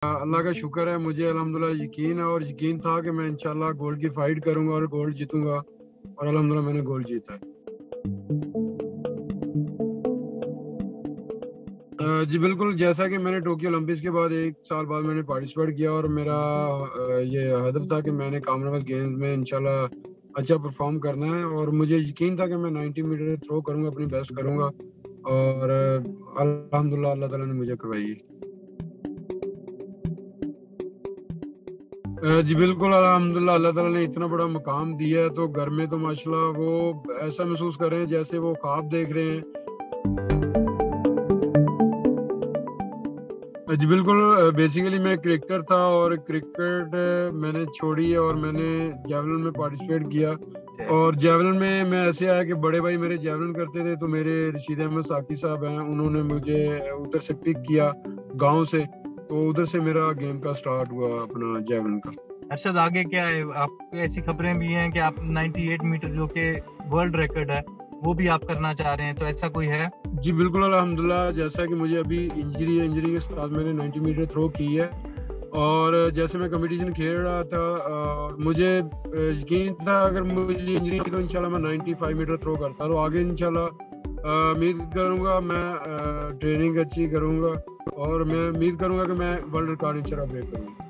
अल्लाह का शुक्र है, मुझे अल्हम्दुलिल्लाह यकीन है और यकीन था कि मैं इंशाल्लाह गोल्ड की फाइट करूंगा और गोल्ड जीतूंगा, और अल्हम्दुलिल्लाह मैंने गोल्ड जीता है। जी बिल्कुल, जैसा कि मैंने टोक्यो ओलंपिक्स के बाद 1 साल बाद मैंने पार्टिसिपेट किया और मेरा ये हदफ था कि मैंने कॉमनवेल्थ गेम्स में इंशाल्लाह अच्छा परफॉर्म करना है, और मुझे यकीन था कि मैं 90 मीटर थ्रो करूंगा, अपनी बेस्ट करूंगा, और अल्हम्दुलिल्लाह अल्लाह ताला ने मुझे करवाई है। जी बिल्कुल, अल्हम्दुलिल्लाह अल्लाह ताला ने इतना बड़ा मकाम दिया है, तो घर में तो माशाल्लाह वो ऐसा महसूस कर रहे हैं जैसे वो ख्वाब देख रहे हैं। जी बिल्कुल, बेसिकली मैं क्रिकेटर था और क्रिकेट मैंने छोड़ी और मैंने जेवलिन में पार्टिसिपेट किया। और जेवलिन में मैं ऐसे आया कि बड़े भाई मेरे जेवलिन करते थे, तो मेरे रशीद अहमद साकी साहब हैं, उन्होंने मुझे उधर से पिक किया गांव से, तो उधर से मेरा गेम का स्टार्ट हुआ अपना जेवलिन का। अरशद, आगे क्या है? आप ऐसी खबरें भी हैं कि आप 98 मीटर जो कि वर्ल्ड रिकॉर्ड है वो भी आप करना चाह रहे हैं, तो ऐसा कोई है? जी बिल्कुल, अल्हम्दुलिल्लाह, जैसा कि मुझे अभी इंजरी के साथ मैंने 90 मीटर थ्रो की है, और जैसे मैं कंपटीशन खेल रहा था मुझे यकीन था अगर मुझे इंजरी थी तो इंशाल्लाह मैं 95 मीटर थ्रो करता, तो आगे इंशाल्लाह उम्मीद करूंगा मैं ट्रेनिंग अच्छी करूंगा और मैं उम्मीद करूंगा कि मैं वर्ल्ड रिकॉर्ड इंशाल्लाह ब्रेक करूंगा।